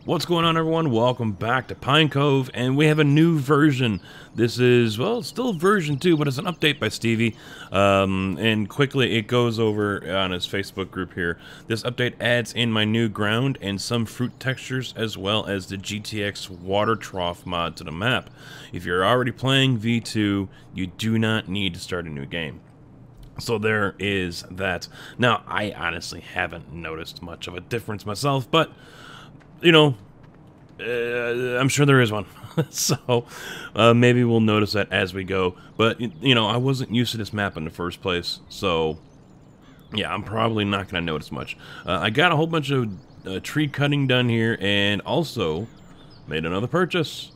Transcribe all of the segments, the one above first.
What's going on, everyone? Welcome back to Pine Cove, and we have a new version. This is, well, it's still version 2, but it's an update by Stevie. And quickly, it goes over on his Facebook group here. This update adds in my new ground and some fruit textures, as well as the GTX water trough mod to the map. If you're already playing V2, you do not need to start a new game. So there is that. Now, I honestly haven't noticed much of a difference myself, but you know, I'm sure there is one. So maybe we'll notice that as we go. But, you know, I wasn't used to this map in the first place. So, yeah, I'm probably not going to notice much. I got a whole bunch of tree cutting done here and also made another purchase.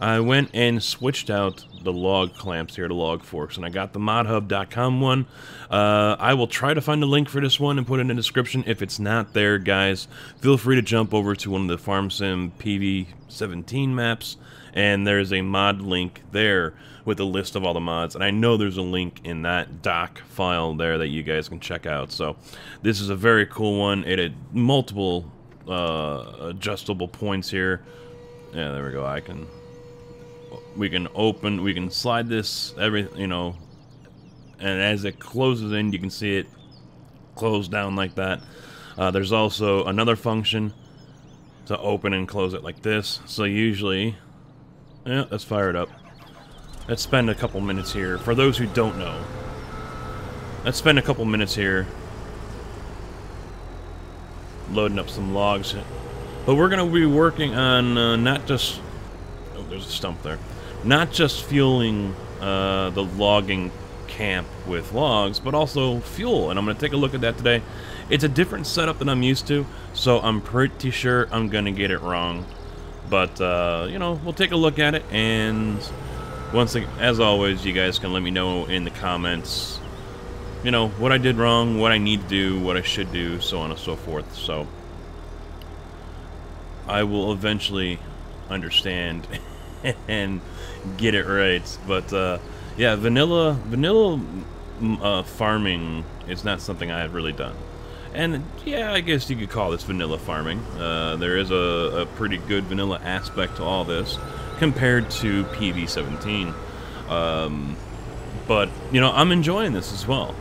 I went and switched out the log clamps here, the log forks, and I got the modhub.com one. I will try to find a link for this one and put it in the description. If it's not there, guys, feel free to jump over to one of the Farm Sim FS17 maps, and there's a mod link there with a list of all the mods, and I know there's a link in that doc file there that you guys can check out. So this is a very cool one. It had multiple adjustable points here. Yeah, there we go. We can slide this, you know, and as it closes in, you can see it close down like that. There's also another function to open and close it like this. So usually, yeah, let's fire it up. Let's spend a couple minutes here. For those who don't know, let's spend a couple minutes here loading up some logs. But we're going to be working on not just... Oh, there's a stump there. Not just fueling the logging camp with logs, but also fuel, and I'm going to take a look at that today. It's a different setup than I'm used to, so I'm pretty sure I'm going to get it wrong. But, you know, we'll take a look at it, and once again, as always, you guys can let me know in the comments, you know, what I did wrong, what I need to do, what I should do, so on and so forth. So I will eventually understand and get it right. But yeah, vanilla farming is not something I have really done, and yeah, I guess you could call this vanilla farming. There is a pretty good vanilla aspect to all this compared to PV17, but you know, I'm enjoying this as well.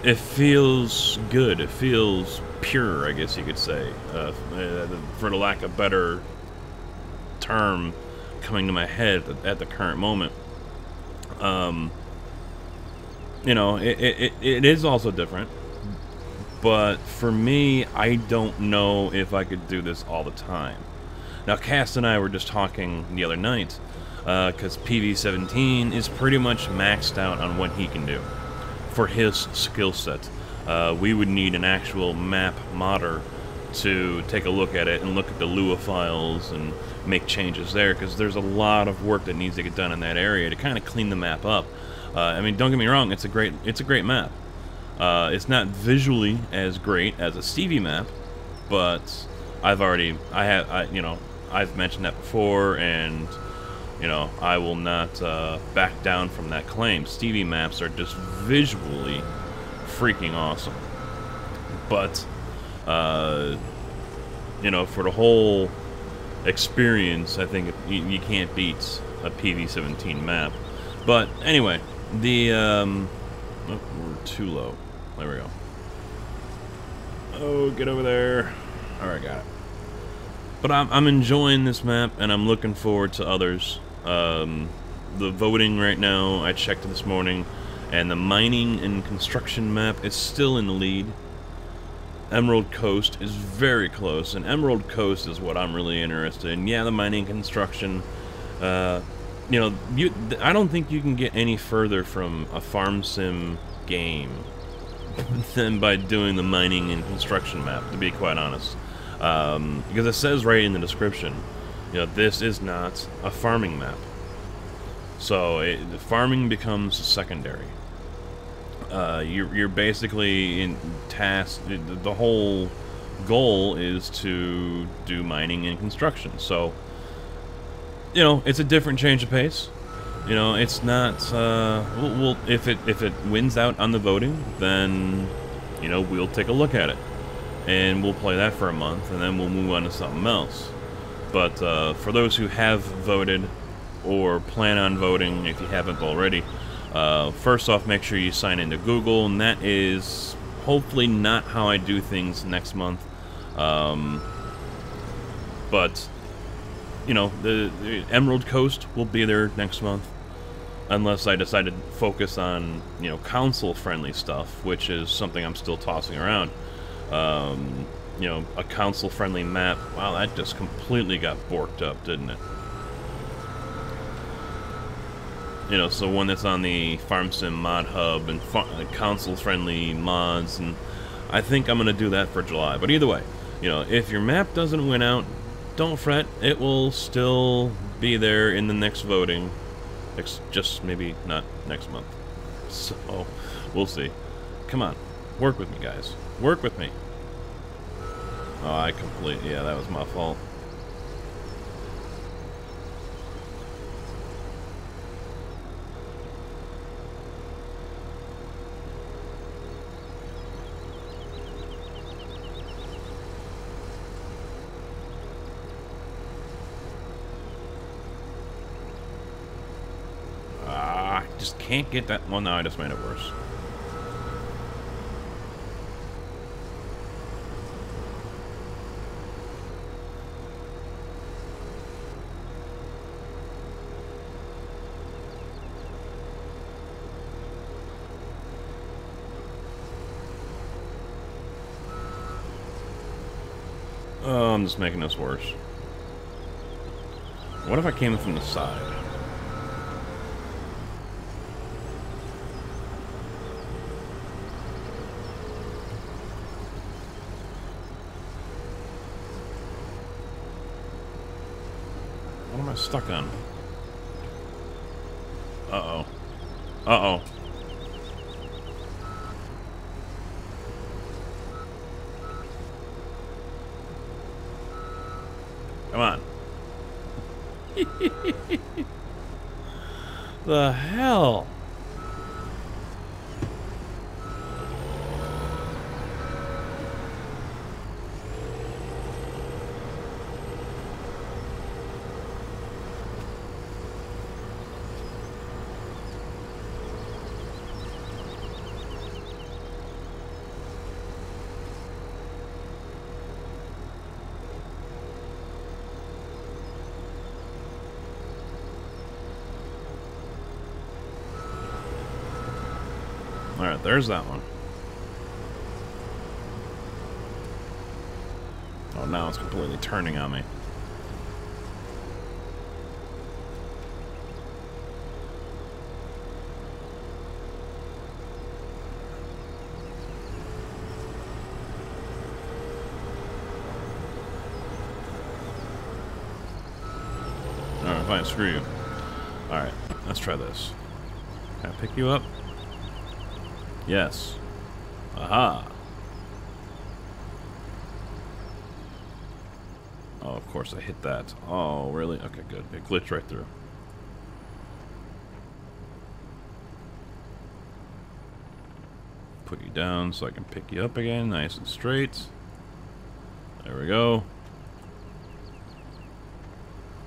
It feels good, it feels pure, I guess you could say, for the lack of a better term coming to my head at the current moment. You know, it is also different, but for me, I don't know if I could do this all the time. Now, Cass and I were just talking the other night, because PV17 is pretty much maxed out on what he can do for his skill set. We would need an actual map modder to take a look at it and look at the Lua files and make changes there, because there's a lot of work that needs to get done in that area to kind of clean the map up. I mean, don't get me wrong, it's a great map. It's not visually as great as a Stevie map, but you know, I've mentioned that before, and you know, I will not back down from that claim. Stevie maps are just visually freaking awesome, but you know, for the whole experience, I think you can't beat a PV17 map. But anyway, the oh, we're too low. There we go. Oh, get over there. All right, got it. But I'm enjoying this map, and I'm looking forward to others. The voting right now, I checked this morning, and the mining and construction map is still in the lead. Emerald Coast is very close, and Emerald Coast is what I'm really interested in. Yeah, the mining construction, you know, I don't think you can get any further from a farm sim game than by doing the mining and construction map, to be quite honest. Because it says right in the description, you know, this is not a farming map. So the farming becomes secondary. You're basically in task. The whole goal is to do mining and construction. So, you know, it's a different change of pace. You know, it's not. If it wins out on the voting, then you know, we'll take a look at it. and we'll play that for a month, and then we'll move on to something else. But for those who have voted or plan on voting, if you haven't already, first off, make sure you sign into Google, and that is hopefully not how I do things next month. But, you know, the Emerald Coast will be there next month, unless I decide to focus on, you know, console-friendly stuff, which is something I'm still tossing around. You know, a console-friendly map. Wow, that just completely got borked up, didn't it? You know, so one that's on the Farm Sim Mod Hub and console-friendly mods, and I think I'm going to do that for July. But either way, you know, if your map doesn't win out, don't fret. It will still be there in the next voting. Just maybe not next month. So, we'll see. Come on. Work with me, guys. Work with me. Oh, yeah, that was my fault. Just can't get that. Well, no, I just made it worse. Oh, I'm just making this worse. What if I came from the side? What am I stuck on? Uh-oh. Uh-oh. Come on. The hell? Alright, there's that one. Oh, now it's completely turning on me. Alright, fine, screw you. Alright, let's try this. Can I pick you up? Yes. Aha. Oh, of course I hit that. Oh, really? Okay, good. It glitched right through. Put you down so I can pick you up again, nice and straight. There we go.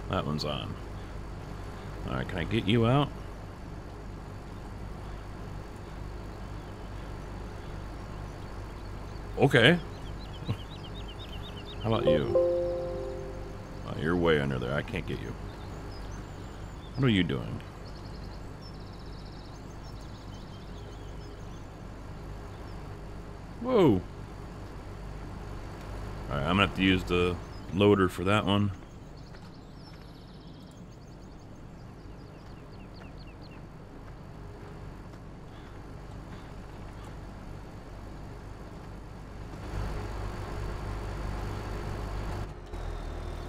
That one's on. Alright, can I get you out? Okay. How about you? Oh, you're way under there. I can't get you. What are you doing? Whoa. Alright, I'm gonna have to use the loader for that one.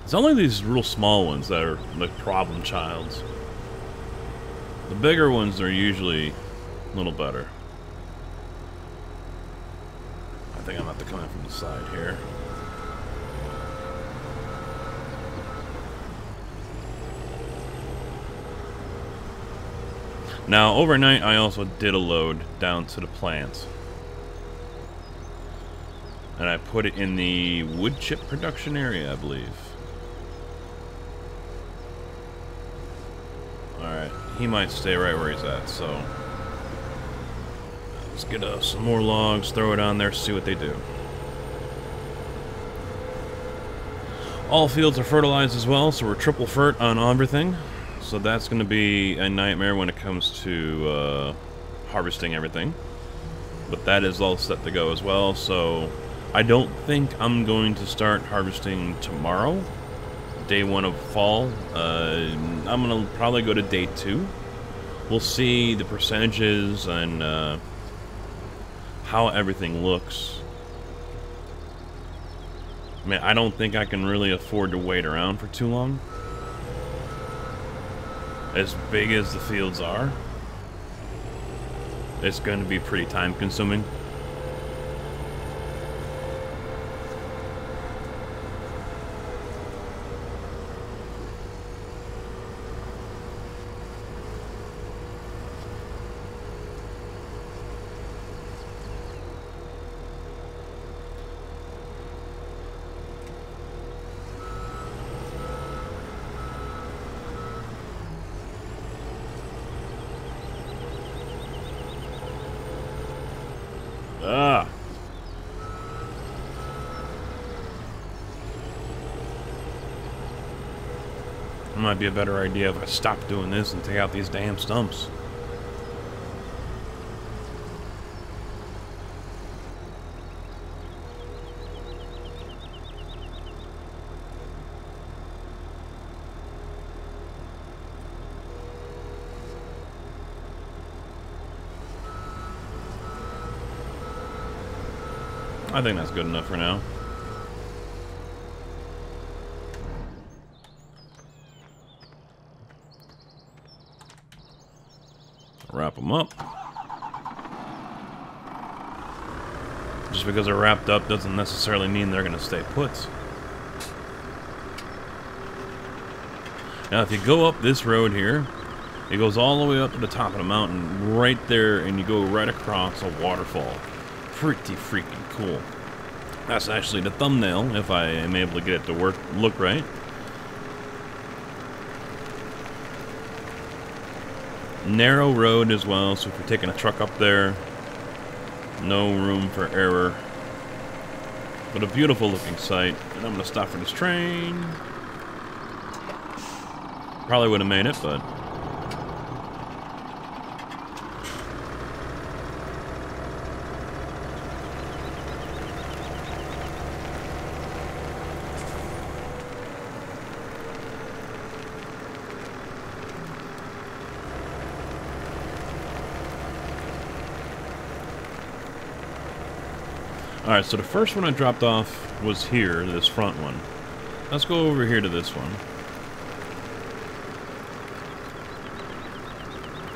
It's only these real small ones that are like problem childs. The bigger ones are usually a little better. I think I'm going to have to come in from the side here. Now, overnight, I also did a load down to the plant. And I put it in the wood chip production area, I believe. Alright, he might stay right where he's at, so... Let's get some more logs, throw it on there, see what they do. All fields are fertilized as well, so we're triple fert on everything. So that's going to be a nightmare when it comes to harvesting everything. But that is all set to go as well, so I don't think I'm going to start harvesting tomorrow, day 1 of fall. I'm going to probably go to day 2. We'll see the percentages and how everything looks. I mean, I don't think I can really afford to wait around for too long. As big as the fields are, it's going to be pretty time consuming. Ah. It might be a better idea if I stop doing this and take out these damn stumps. I think that's good enough for now. Wrap them up. Just because they're wrapped up doesn't necessarily mean they're going to stay put. Now, if you go up this road here, it goes all the way up to the top of the mountain, right there, and you go right across a waterfall. Pretty freaking cool. That's actually the thumbnail, if I am able to get it to look right. Narrow road as well, so if you're taking a truck up there, no room for error. But a beautiful looking sight. And I'm gonna stop for this train. Probably would have made it, but alright, so the first one I dropped off was here, this front one. Let's go over here to this one.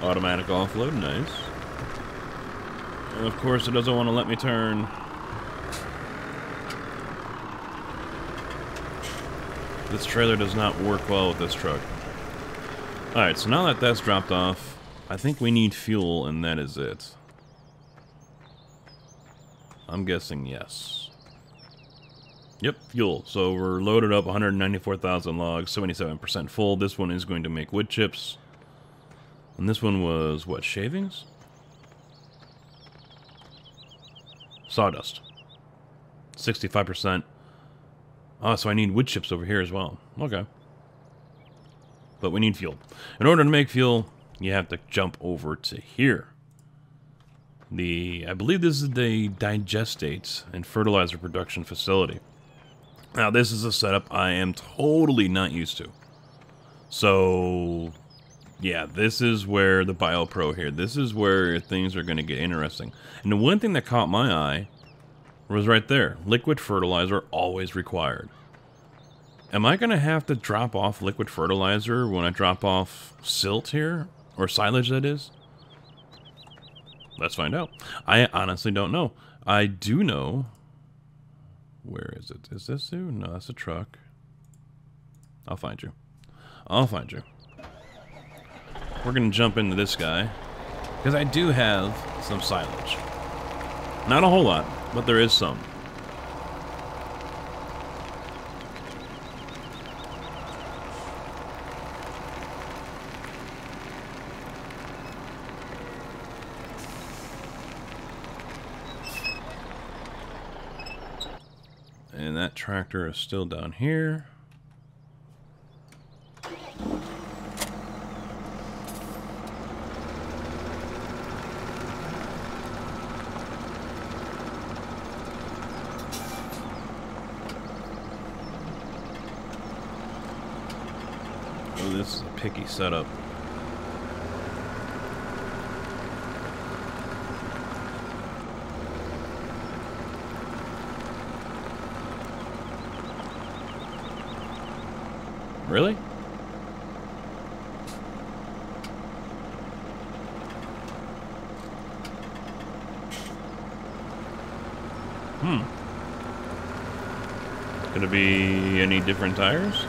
Automatic offload, nice. And of course it doesn't want to let me turn. This trailer does not work well with this truck. Alright, so now that that's dropped off, I think we need fuel and that is it. I'm guessing yes. Yep, fuel. So we're loaded up 194,000 logs, 77% full. This one is going to make wood chips. And this one was, what, shavings? Sawdust. 65%. Oh, so I need wood chips over here as well. Okay. But we need fuel. In order to make fuel, you have to jump over to here. I believe this is the digestates and fertilizer production facility. Now, this is a setup I am totally not used to. So, yeah, this is where the BioPro here. This is where things are going to get interesting. And the one thing that caught my eye was right there. Liquid fertilizer always required. Am I going to have to drop off liquid fertilizer when I drop off silt here? Or silage, that is? Let's find out. I honestly don't know. I do know... Where is it? Is this you? No, that's a truck. I'll find you. I'll find you. We're going to jump into this guy. Because I do have some silage. Not a whole lot, but there is some. And that tractor is still down here. Oh, this is a picky setup. Really? Gonna be any different tires?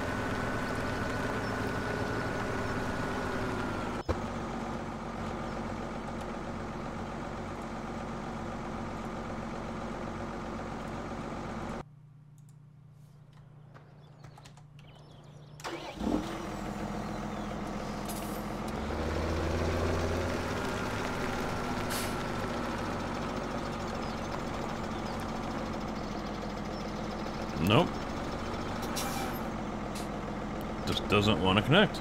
Nope. Just doesn't want to connect.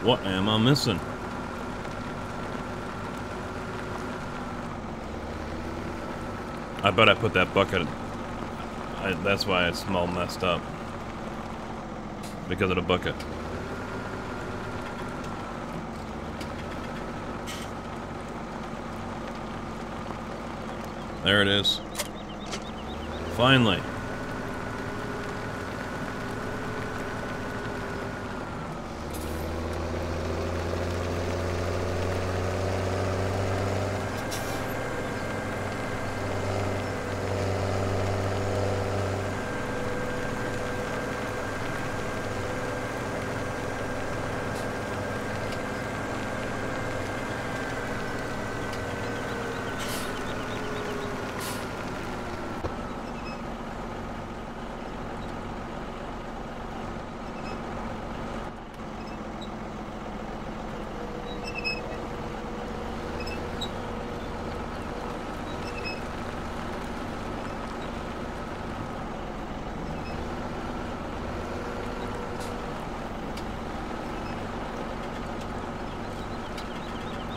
What am I missing? I bet I put that bucket. That's why it's all messed up. Because of the bucket. There it is. Finally.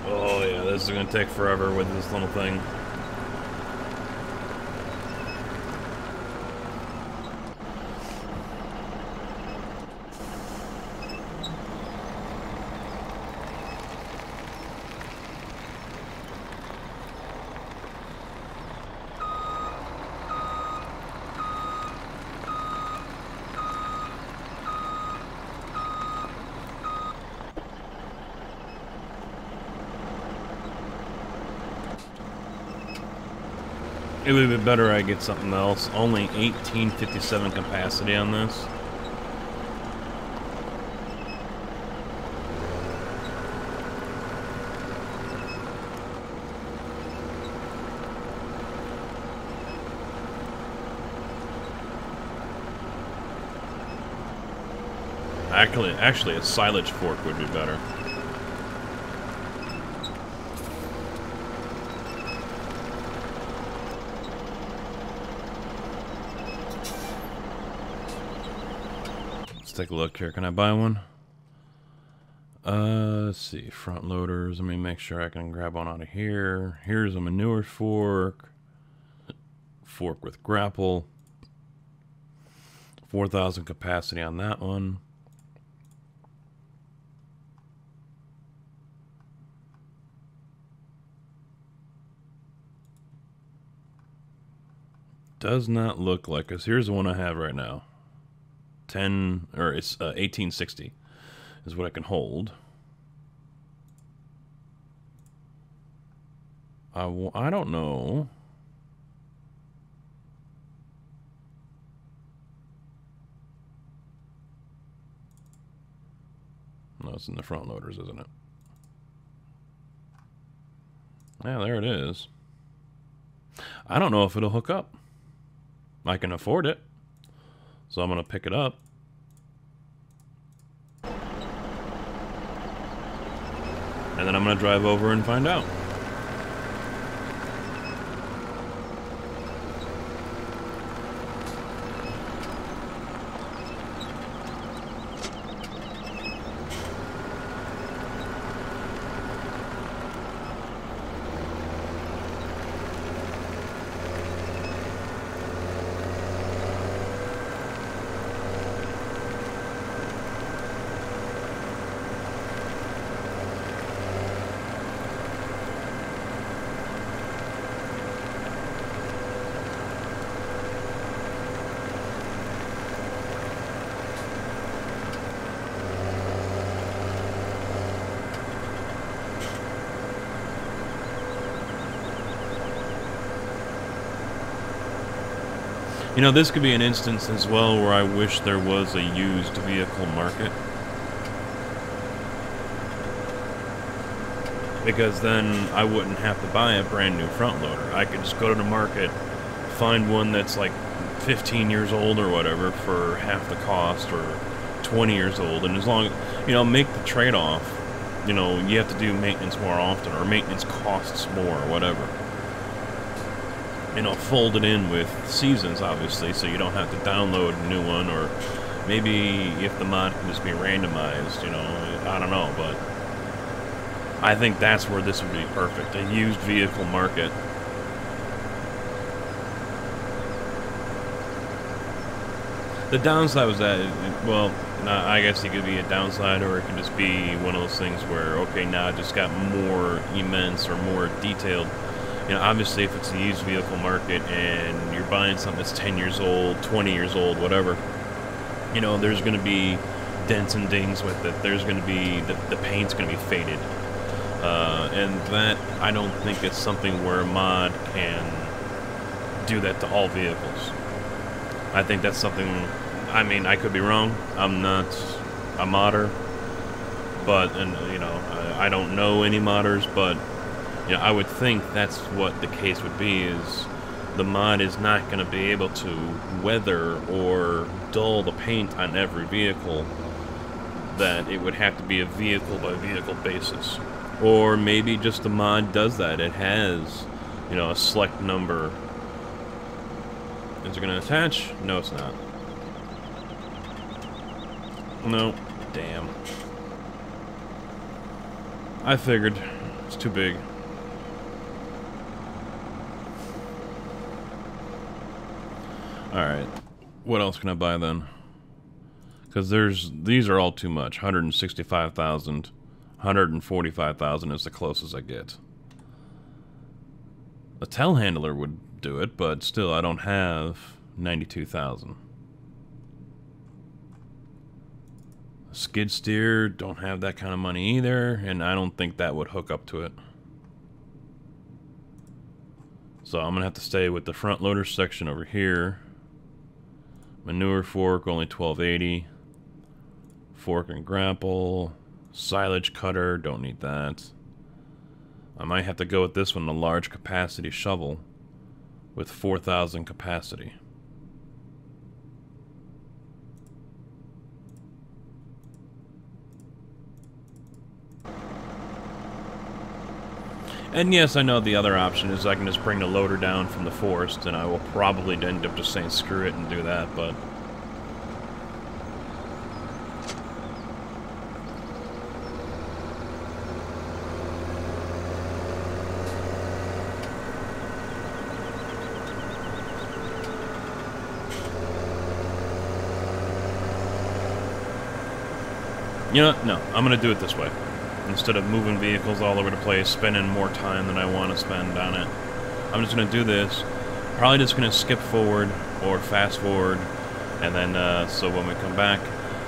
Oh yeah, this is gonna take forever with this little thing. It would be better I get something else. Only 1857 capacity on this. Actually, a silage fork would be better. Take a look here. Can I buy one? Let's see. Front loaders. Let me make sure I can grab one out of here. Here's a manure fork. Fork with grapple. 4,000 capacity on that one. Does not look like us. Here's the one I have right now. 10 or it's 1860 is what I can hold. I don't know. No, it's in the front loaders, isn't it? Yeah, there it is. I don't know if it'll hook up. I can afford it, so I'm gonna pick it up. And then I'm going to drive over and find out. You know, this could be an instance as well where I wish there was a used vehicle market. Because then I wouldn't have to buy a brand new front loader. I could just go to the market, find one that's like 15 years old or whatever for half the cost, or 20 years old, and as long, you know, make the trade-off. You know, you have to do maintenance more often, or maintenance costs more, or whatever. You know, fold it in with seasons, obviously, so you don't have to download a new one, or maybe if the mod can just be randomized, you know, I don't know, but I think that's where this would be perfect, a used vehicle market. The downside was that, well, I guess it could be a downside, or it could just be one of those things where, okay, now it just got more immense or more detailed. You know, obviously, if it's a used vehicle market and you're buying something that's 10 years old, 20 years old, whatever, you know, there's going to be dents and dings with it. There's going to be, the paint's going to be faded. And that, I don't think it's something where a mod can do that to all vehicles. I think that's something, I mean, I could be wrong. I'm not a modder, but, and, you know, I don't know any modders, but you know, I would think that's what the case would be, is the mod is not going to be able to weather or dull the paint on every vehicle, that it would have to be a vehicle-by-vehicle basis. Or maybe just the mod does that. It has, you know, a select number. Is it going to attach? No, it's not. No. Damn. I figured. It's too big. Alright, what else can I buy then? Because these are all too much. 165,000, 145,000 is the closest I get. A telehandler would do it, but still I don't have 92,000. Skid steer, don't have that kind of money either, and I don't think that would hook up to it. So I'm gonna have to stay with the front loader section over here. Manure fork, only 1280. Fork and grapple. Silage cutter, don't need that. I might have to go with this one, the large capacity shovel with 4,000 capacity. And yes, I know the other option is I can just bring the loader down from the forest, and I will probably end up just saying screw it and do that, but you know what? No, I'm gonna do it this way. Instead of moving vehicles all over the place, spending more time than I want to spend on it, I'm just going to do this. Probably just going to skip forward or fast forward, and then so when we come back,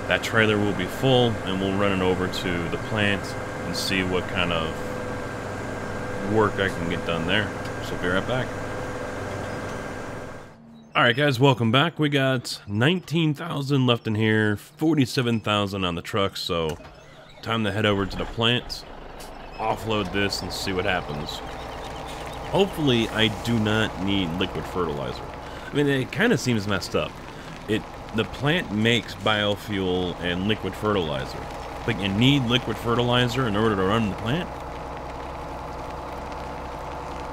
that trailer will be full, and we'll run it over to the plant and see what kind of work I can get done there. So be right back. Alright guys, welcome back. We got 19,000 left in here, 47,000 on the truck, so time to head over to the plant, offload this, and see what happens. Hopefully, I do not need liquid fertilizer. I mean, it kind of seems messed up. The plant makes biofuel and liquid fertilizer, but you need liquid fertilizer in order to run the plant.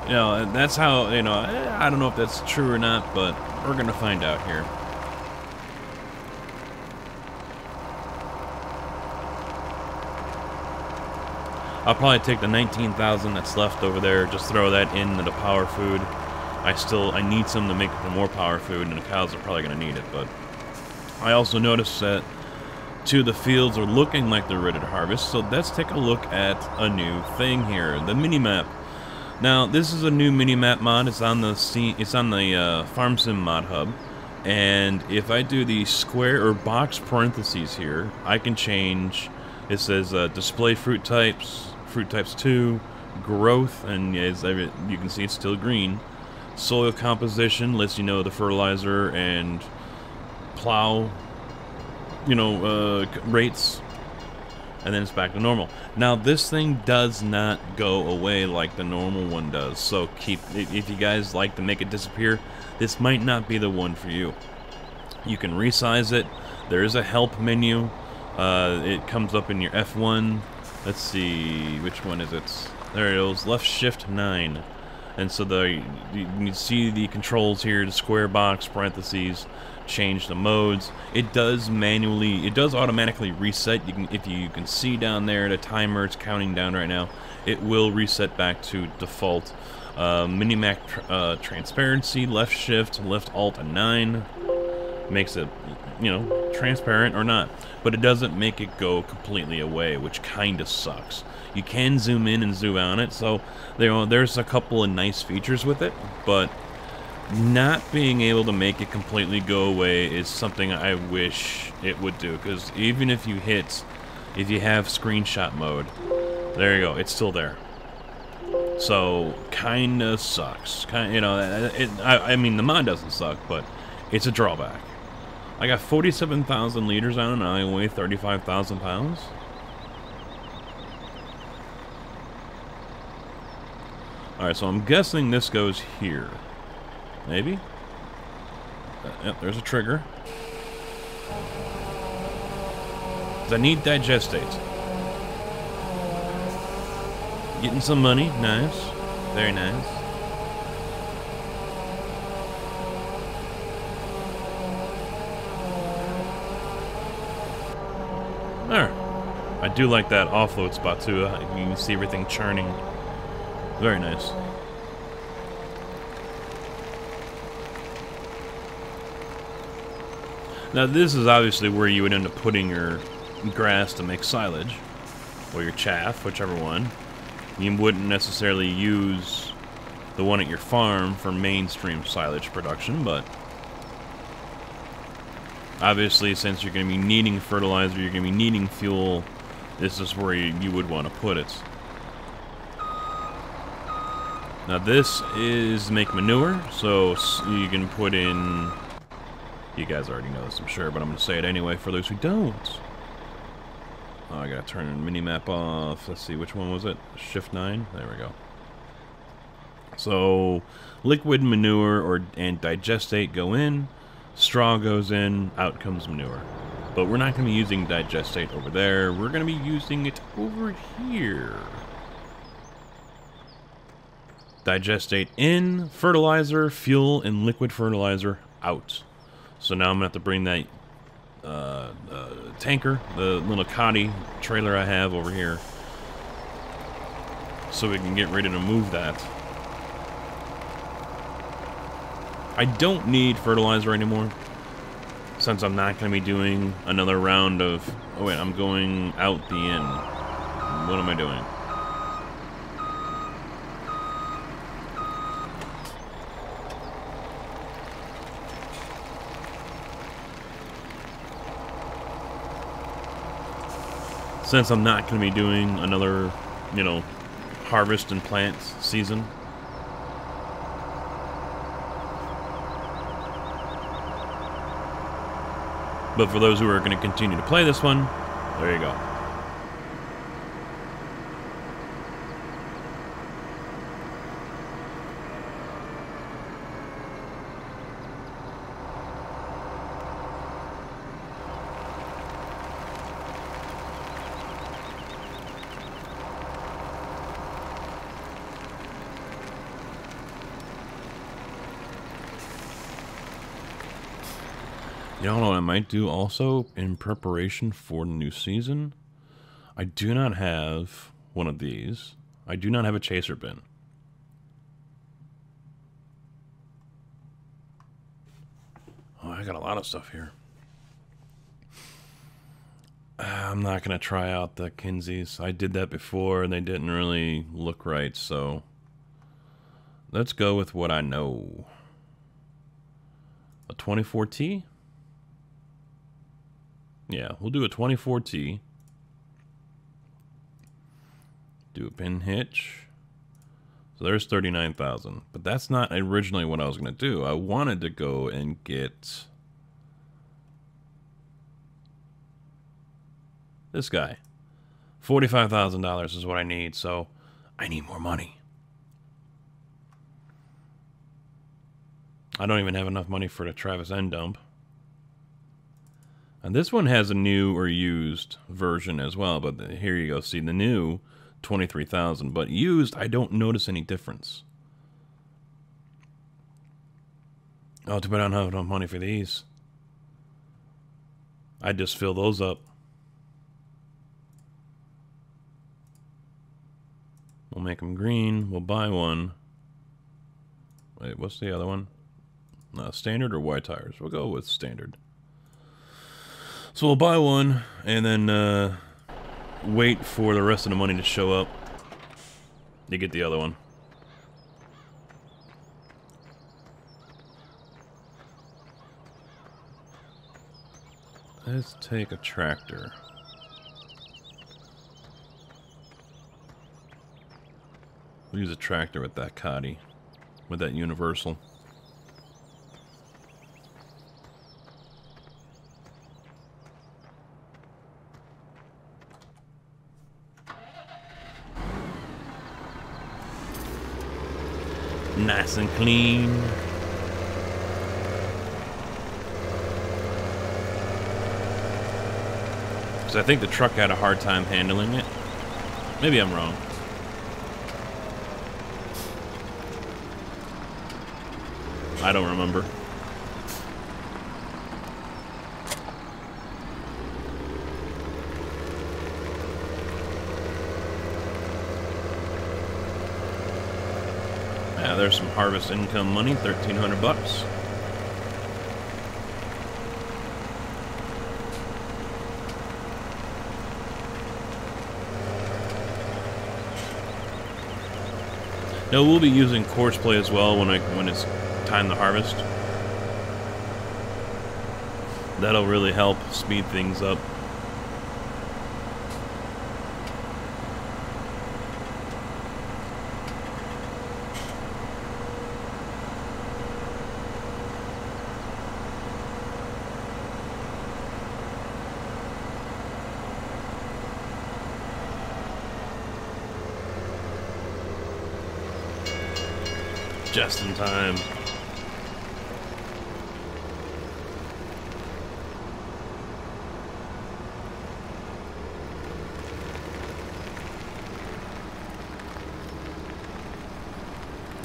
You know, that's how, you know, I don't know if that's true or not, but we're going to find out here. I'll probably take the 19,000 that's left over there, just throw that into the power food. I need some to make it for more power food, and the cows are probably going to need it, but I also noticed that 2 of the fields are looking like they're ready to harvest, so let's take a look at a new thing here, the mini-map. Now, this is a new mini-map mod. It's on the Farm Sim mod hub, and if I do the square or box parentheses here, I can change. It says display fruit types 2, growth, and as you can see, it's still green. Soil composition lets you know the fertilizer and plow, you know, rates. And then it's back to normal. Now, this thing does not go away like the normal one does. So if you guys like to make it disappear, this might not be the one for you. You can resize it. There is a help menu. It comes up in your F1. Let's see, which one is it? There it is, left shift 9. And so you can see the controls here, the square box, parentheses, change the modes. It does automatically reset. If you can see down there, the timer, it's counting down right now. It will reset back to default. Minimap transparency, left shift, left alt and 9. Makes it, you know, transparent or not. But it doesn't make it go completely away, which kind of sucks. You can zoom in and zoom out on it, so there's a couple of nice features with it, but not being able to make it completely go away is something I wish it would do, because even if you have screenshot mode, there you go, it's still there. So, kinda sucks. You know, I mean, the mod doesn't suck, but it's a drawback. I got 47,000 liters on it, and I weigh 35,000 pounds. Alright, so I'm guessing this goes here. Maybe? Yep, there's a trigger. 'Cause I need digestate. Getting some money. Nice. Very nice. There. I do like that offload spot too. You can see everything churning. Very nice. Now this is obviously where you would end up putting your grass to make silage, or your chaff, whichever one. You wouldn't necessarily use the one at your farm for mainstream silage production, but obviously since you're going to be needing fertilizer, you're going to be needing fuel, this is where you would want to put it. Now this is make manure, so you can put in, you guys already know this I'm sure, but I'm going to say it anyway for those who don't. Oh, I got to turn the minimap off. Let's see, which one was it? Shift 9? There we go. So liquid manure and digestate go in, straw goes in, out comes manure. But we're not going to be using digestate over there, we're going to be using it over here. Digestate in, fertilizer, fuel, and liquid fertilizer out. So now I'm going to have to bring that tanker, the little Cotty trailer I have over here, so we can get ready to move that. I don't need fertilizer anymore, since I'm not going to be doing another round of... Oh wait, I'm going out the end. What am I doing? Since I'm not going to be doing another, you know, harvest and plant season. But for those who are going to continue to play this one, there you go. You know what I might do also in preparation for the new season? I do not have one of these. I do not have a chaser bin. Oh, I got a lot of stuff here. I'm not going to try out the Kinseys. I did that before and they didn't really look right, so let's go with what I know. A 24T? Yeah, we'll do a 24T. Do a pin hitch. So there's 39,000. But that's not originally what I was going to do. I wanted to go and get this guy. $45,000 is what I need, so I need more money. I don't even have enough money for the Travis N dump. And this one has a new or used version as well, but here you go. See, the new 23,000, but used, I don't notice any difference. Oh, too bad I don't have enough money for these. I'd just fill those up. We'll make them green. We'll buy one. Wait, what's the other one? Standard or white tires? We'll go with standard. So we'll buy one and then wait for the rest of the money to show up to get the other one. Let's take a tractor. We'll use a tractor with that Cotty, with that universal. Nice and clean. So I think the truck had a hard time handling it. Maybe I'm wrong. I don't remember. Yeah, there's some harvest income money, 1,300 bucks. Now we'll be using course play as well when it's time to harvest. That'll really help speed things up. Just in time.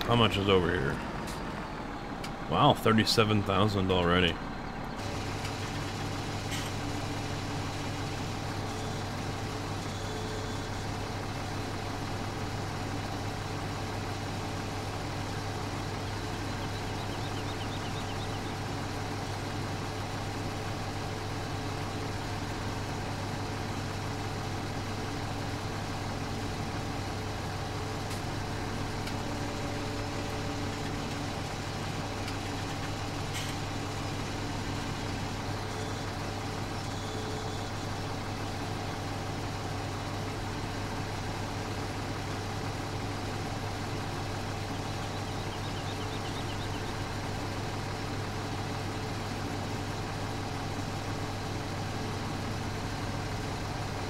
How much is over here? Wow, 37,000 already.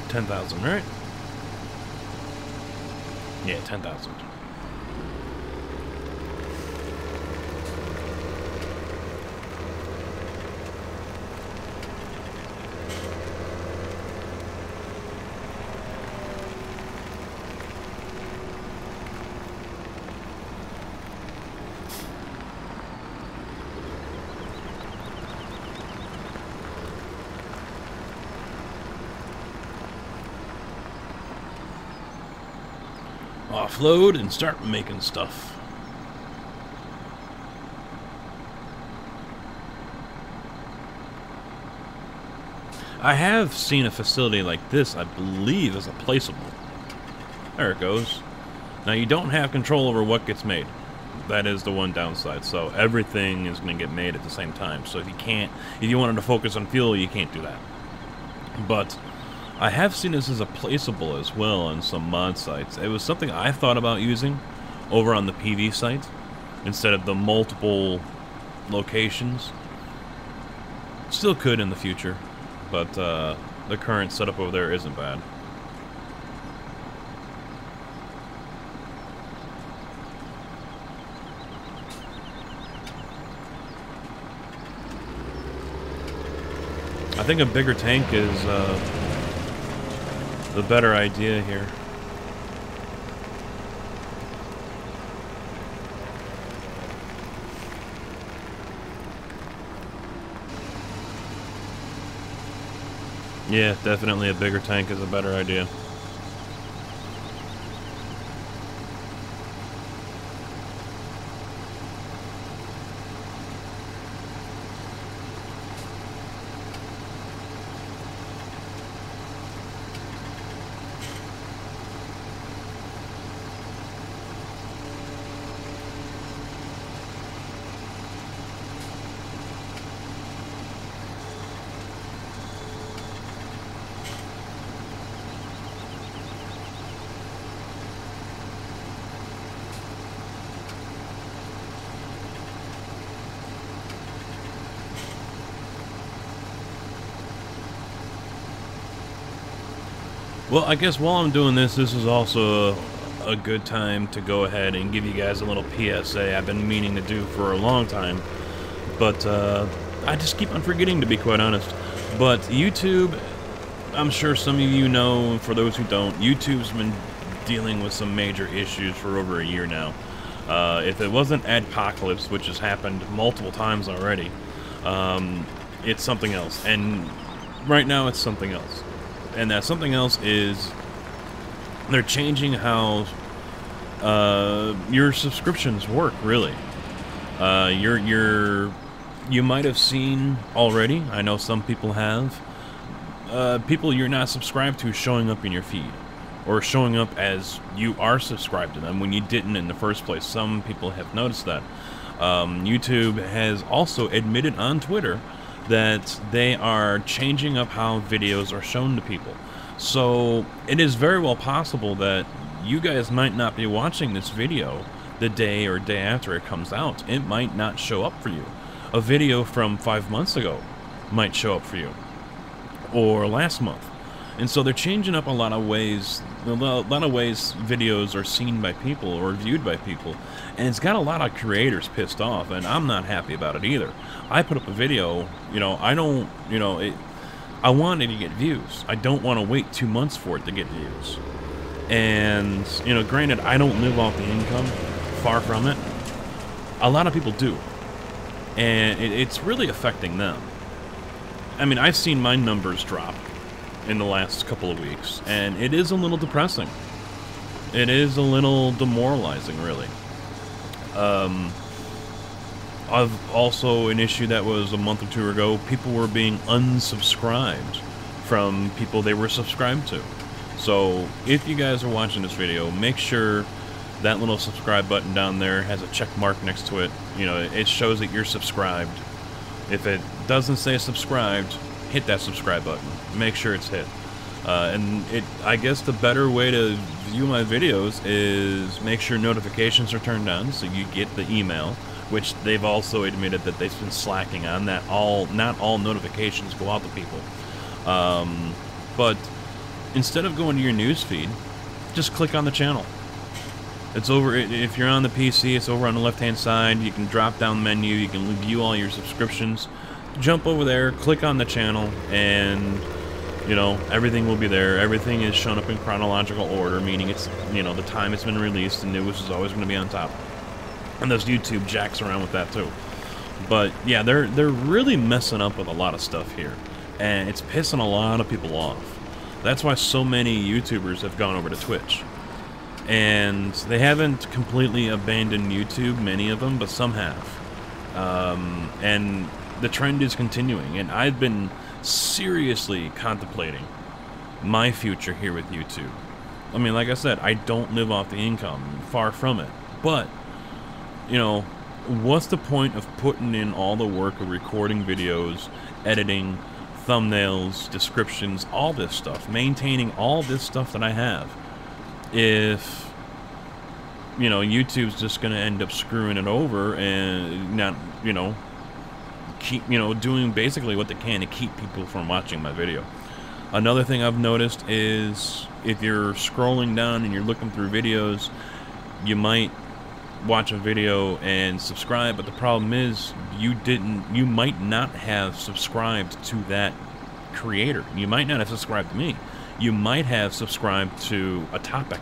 $10,000, right? Yeah, 10,000. offload and start making stuff. I have seen a facility like this, I believe, as a placeable. There it goes. Now, you don't have control over what gets made. That is the one downside. So everything is going to get made at the same time. So if you wanted to focus on fuel, you can't do that. But I have seen this as a placeable as well on some mod sites. It was something I thought about using over on the PV site instead of the multiple locations. Still could in the future, but the current setup over there isn't bad. I think a bigger tank is the better idea here. Yeah, definitely a bigger tank is a better idea. Well, I guess while I'm doing this, this is also a good time to go ahead and give you guys a little PSA I've been meaning to do for a long time, but I just keep on forgetting, to be quite honest. But YouTube, I'm sure some of you know, and for those who don't, YouTube's been dealing with some major issues for over a year now. If it wasn't Adpocalypse, which has happened multiple times already, it's something else. And right now it's something else. And that something else is they're changing how your subscriptions work, really. You might have seen already, I know some people have, people you're not subscribed to showing up in your feed, or showing up as you are subscribed to them when you didn't in the first place. Some people have noticed that. YouTube has also admitted on Twitter that they are changing up how videos are shown to people. So it is very well possible that you guys might not be watching this video the day or day after it comes out. It might not show up for you. A video from 5 months ago might show up for you, or last month. And so they're changing up a lot of ways videos are seen by people or viewed by people, and it's got a lot of creators pissed off, and I'm not happy about it either. I put up a video, I want it to get views. I don't want to wait 2 months for it to get views. And, granted, I don't live off the income, far from it. A lot of people do. And it's really affecting them. I mean, I've seen my numbers drop in the last couple of weeks, and it is a little depressing. It is a little demoralizing, really. I've also, an issue that was a month or two ago, people were being unsubscribed from people they were subscribed to. So, if you guys are watching this video, make sure that little subscribe button down there has a check mark next to it. It shows that you're subscribed. If it doesn't say subscribed, hit that subscribe button. Make sure it's hit. I guess the better way to view my videos is make sure notifications are turned on so you get the email, which they've also admitted that they've been slacking on that. Not all notifications go out to people. But instead of going to your news feed, just click on the channel. It's over. If you're on the PC, it's over on the left-hand side. You can drop down the menu. You can view all your subscriptions. Jump over there, click on the channel, and everything will be there. Everything is shown up in chronological order, meaning it's the time it's been released. The newest is always going to be on top. And those YouTube jacks around with that too. But yeah, they're really messing up with a lot of stuff here, and it's pissing a lot of people off. That's why so many YouTubers have gone over to Twitch. And they haven't completely abandoned YouTube, many of them, but some have. And the trend is continuing, and I've been seriously contemplating my future here with YouTube. I mean, like I said, I don't live off the income, far from it. But, you know, what's the point of putting in all the work of recording videos, editing, thumbnails, descriptions, all this stuff, maintaining all this stuff that I have, if, you know, YouTube's just going to end up screwing it over and not, you know, keep, you know, doing basically what they can to keep people from watching my video. Another thing I've noticed is if you're scrolling down and you're looking through videos, you might watch a video and subscribe, but the problem is you might not have subscribed to that creator. You might not have subscribed to me. You might have subscribed to a topic.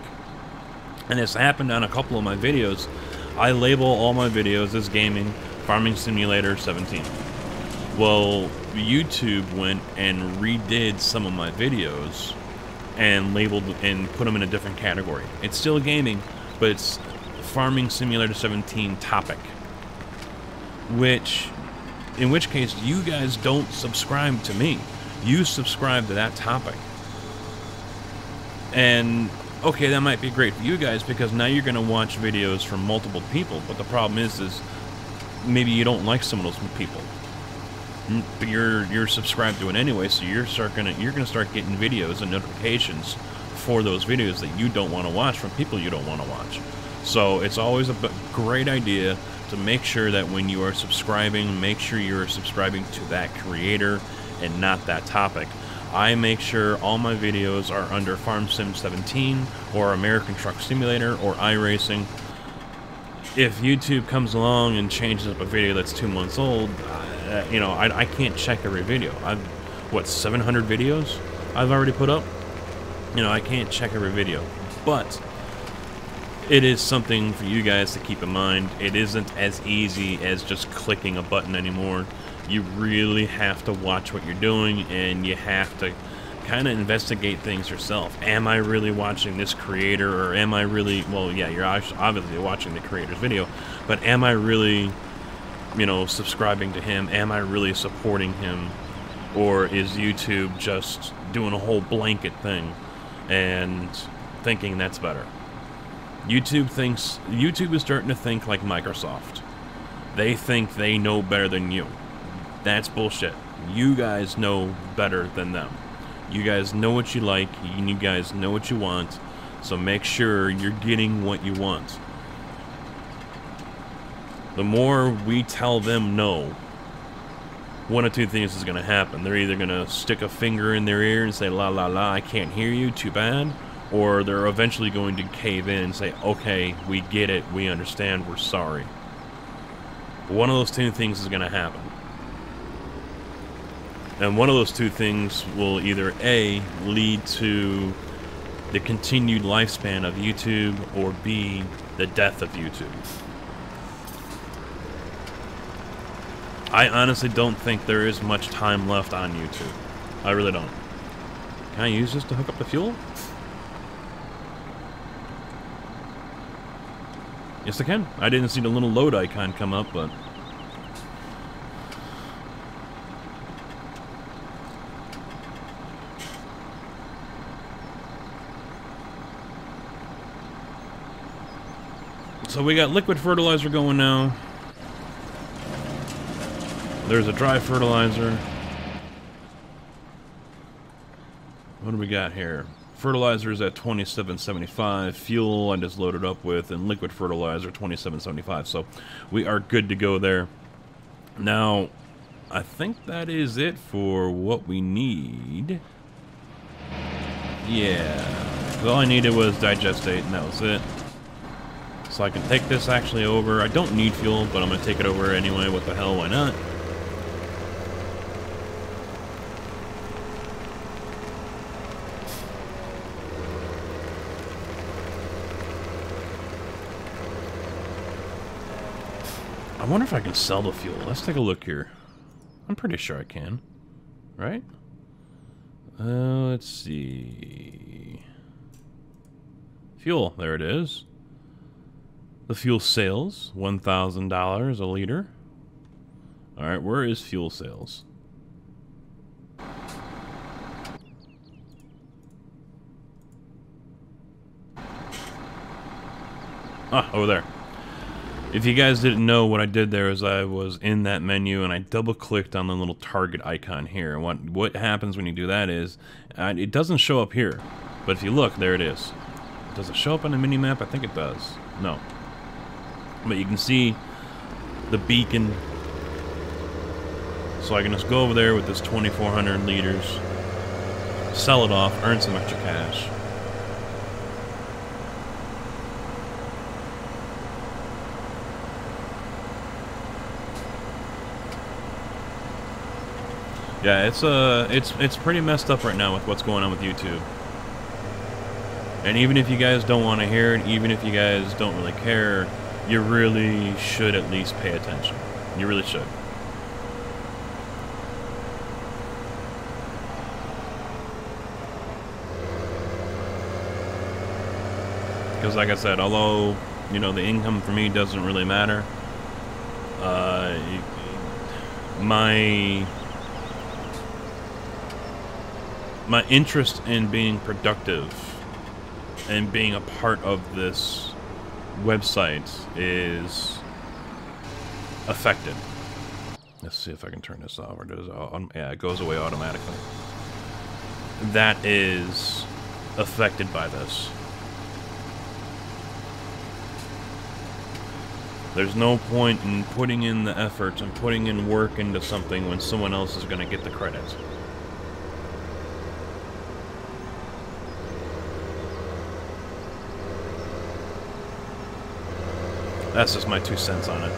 And it's happened on a couple of my videos. I label all my videos as gaming, Farming Simulator 17. Well, YouTube went and redid some of my videos and labeled and put them in a different category. It's still gaming, but it's Farming Simulator 17 topic. In which case, you guys don't subscribe to me. You subscribe to that topic. And, okay, that might be great for you guys because now you're going to watch videos from multiple people, but the problem is maybe you don't like some of those people. But you're subscribed to it anyway, so you're gonna start getting videos and notifications for those videos that you don't want to watch from people you don't want to watch. So it's always a great idea to make sure that when you are subscribing, make sure you're subscribing to that creator and not that topic. I make sure all my videos are under Farm Sim 17 or American Truck Simulator or iRacing. If YouTube comes along and changes up a video that's 2 months old, you know, I can't check every video. What, 700 videos I've already put up? You know, I can't check every video. But it is something for you guys to keep in mind. It isn't as easy as just clicking a button anymore. You really have to watch what you're doing, and you have to kind of investigate things yourself. Am I really watching this creator, or am I really, well, yeah, you're obviously watching the creator's video, but am I really, you know, subscribing to him? Am I really supporting him? Or is YouTube just doing a whole blanket thing and thinking that's better? YouTube is starting to think like Microsoft. They think they know better than you. That's bullshit. You guys know better than them. You guys know what you like, and you guys know what you want, so make sure you're getting what you want. The more we tell them no, one of two things is going to happen. They're either going to stick a finger in their ear and say, la la la, I can't hear you, too bad, or they're eventually going to cave in and say, okay, we get it, we understand, we're sorry. One of those two things is going to happen. And one of those two things will either A, lead to the continued lifespan of YouTube, or B, the death of YouTube. I honestly don't think there is much time left on YouTube. I really don't. Can I use this to hook up the fuel? Yes, I can. I didn't see the little load icon come up, but... So we got liquid fertilizer going now. There's a dry fertilizer. What do we got here? Fertilizer is at 27.75. Fuel I just loaded up with, and liquid fertilizer 27.75. So we are good to go there. Now, I think that is it for what we need. Yeah. All I needed was digestate, and that was it. So I can take this actually over. I don't need fuel, but I'm going to take it over anyway. What the hell, why not? I wonder if I can sell the fuel. Let's take a look here. I'm pretty sure I can. Right? Let's see. Fuel, there it is. The fuel sales, $1,000 a liter. Alright, where is fuel sales? Ah, over there. If you guys didn't know, what I did there is I was in that menu and I double-clicked on the little target icon here. And what happens when you do that is, it doesn't show up here. But if you look, there it is. Does it show up on the mini-map? I think it does. No. But you can see the beacon. So I can just go over there with this 2,400 liters, sell it off, earn some extra cash. Yeah, it's pretty messed up right now with what's going on with YouTube. And even if you guys don't want to hear it, even if you guys don't really care, you really should at least pay attention. You really should. Because like I said, although, you know, the income for me doesn't really matter, my interest in being productive and being a part of this website is affected. Let's see if I can turn this off. Or does it, yeah, it goes away automatically. That is affected by this. There's no point in putting in the effort and putting in work into something when someone else is going to get the credit. That's just my 2 cents on it.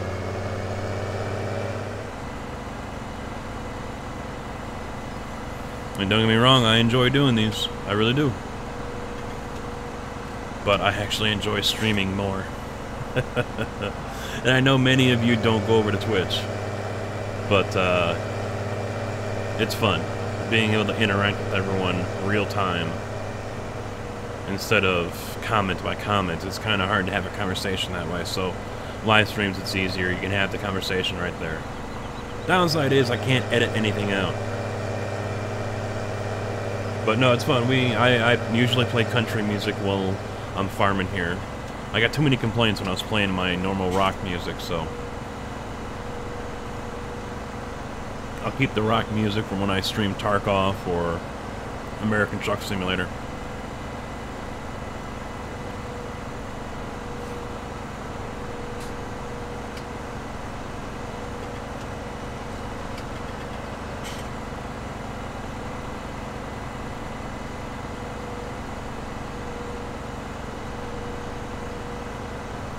I mean, don't get me wrong, I enjoy doing these. I really do. But I actually enjoy streaming more. And I know many of you don't go over to Twitch. But, it's fun. Being able to interact with everyone real time. Instead of comment by comment. It's kind of hard to have a conversation that way. So, live streams, it's easier. You can have the conversation right there. Downside is I can't edit anything out. But no, it's fun. I usually play country music while I'm farming here. I got too many complaints when I was playing my normal rock music, so I'll keep the rock music from when I stream Tarkov or American Truck Simulator.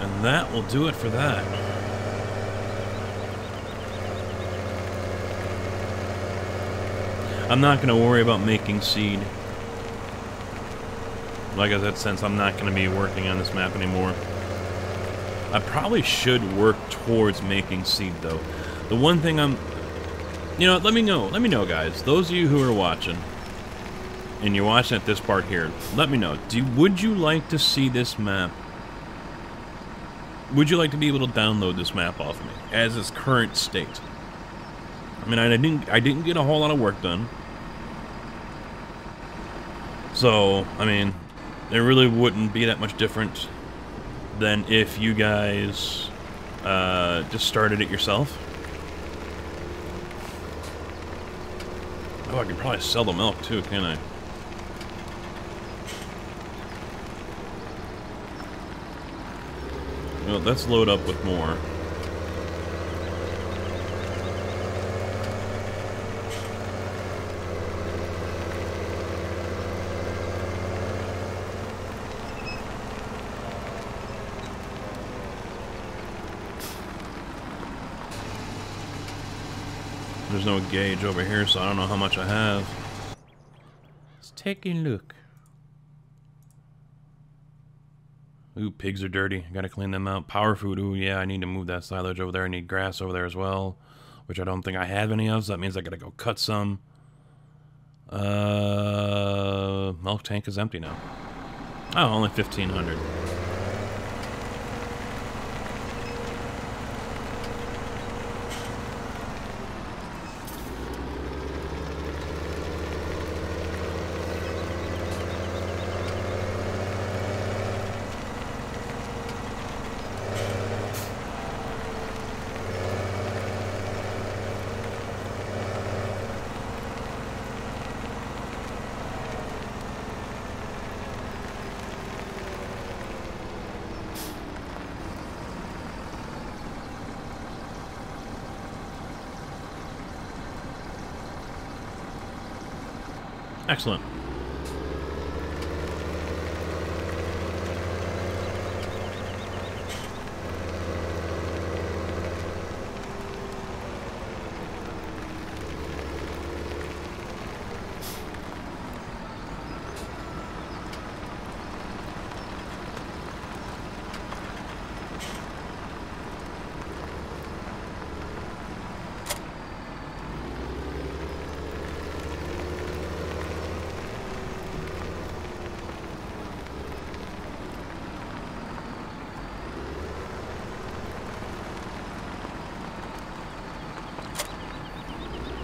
And that will do it for that. I'm not going to worry about making seed. Like I said, since I'm not going to be working on this map anymore. I probably should work towards making seed, though. The one thing I'm... You know, let me know, guys. Those of you who are watching, and you're watching at this part here, let me know. Would you like to see this map? Would you like to be able to download this map off of me as its current state? I mean, I didn't get a whole lot of work done. So, I mean, it really wouldn't be that much different than if you guys just started it yourself. Oh, I could probably sell the milk too, can't I? Well, let's load up with more. There's no gauge over here, so I don't know how much I have. Let's take a look. Ooh, pigs are dirty. Gotta clean them out. Power food. Ooh, yeah, I need to move that silage over there. I need grass over there as well, which I don't think I have any of, so that means I gotta go cut some. Milk tank is empty now. Oh, only 1,500. Excellent.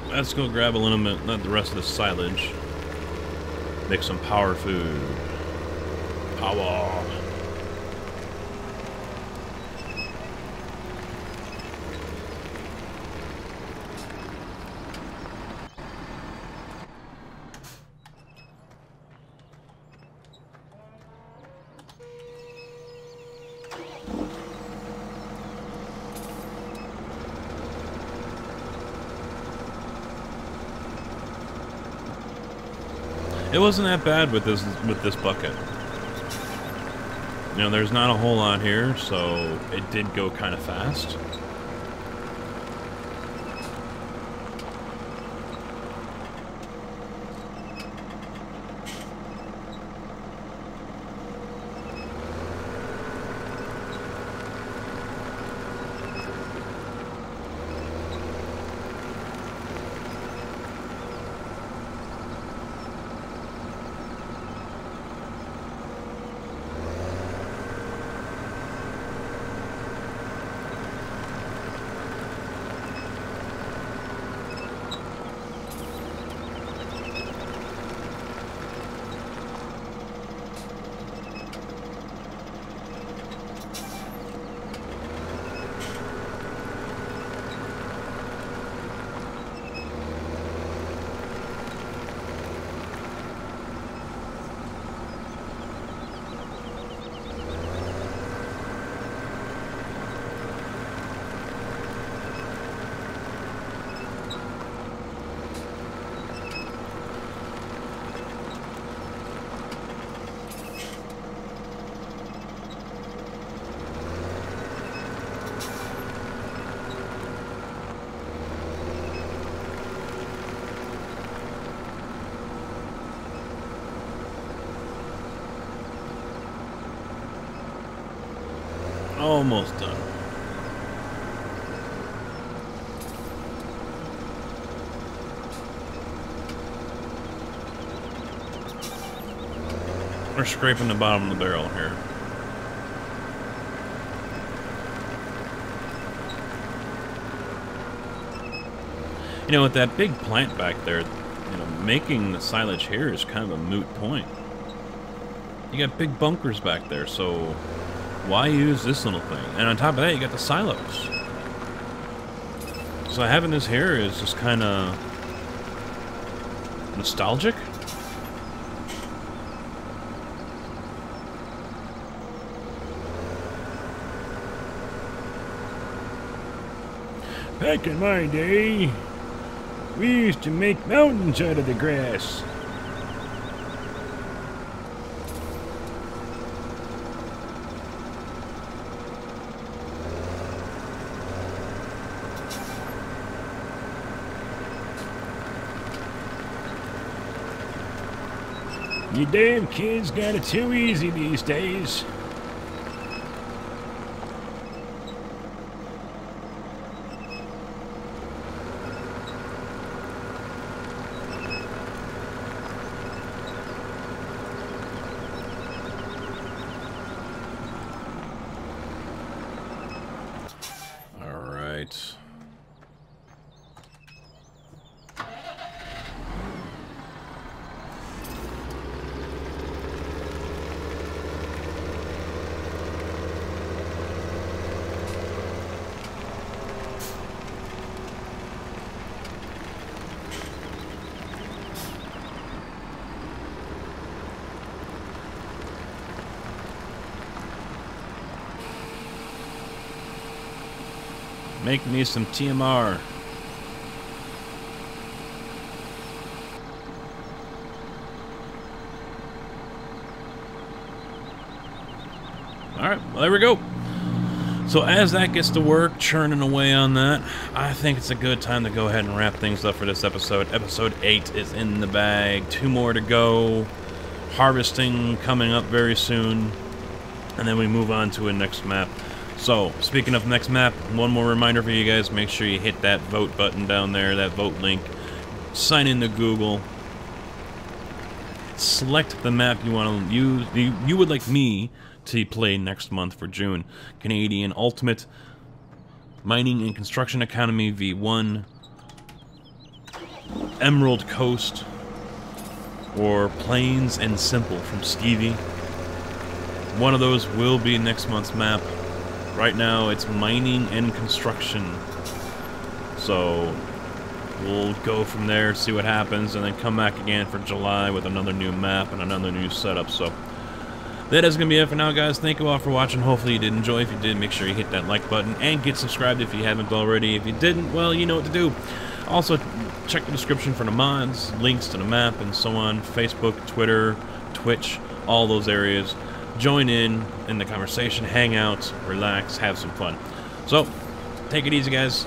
Let's go grab a little bit, not the rest of the silage. Make some power food. Power. It wasn't that bad with this bucket. You know, there's not a whole lot here, so it did go kind of fast. Almost done. We're scraping the bottom of the barrel here. You know, with that big plant back there, you know, making the silage here is kind of a moot point. You got big bunkers back there, so why use this little thing? And on top of that, you got the silos. So having this here is just kind of nostalgic. Back in my day, we used to make mountains out of the grass. You damn kids got it too easy these days. right. Make me some TMR. Alright, well, there we go. So as that gets to work, churning away on that, I think it's a good time to go ahead and wrap things up for this episode. Episode 8 is in the bag. 2 more to go. Harvesting coming up very soon. And then we move on to a next map. So, speaking of next map, one more reminder for you guys, make sure you hit that vote button down there, that vote link. Sign into Google. Select the map you want to use, you would like me to play next month for June. Canadian Ultimate, Mining and Construction Economy V1, Emerald Coast, or Plains and Simple from Stevie. One of those will be next month's map. Right now, it's mining and construction. So, we'll go from there, see what happens, and then come back again for July with another new map and another new setup. So, that is going to be it for now, guys. Thank you all for watching. Hopefully you did enjoy. If you did, make sure you hit that like button and get subscribed if you haven't already. If you didn't, well, you know what to do. Also, check the description for the mods, links to the map, and so on. Facebook, Twitter, Twitch, all those areas. Join in the conversation, hang out, relax, have some fun. So, take it easy, guys.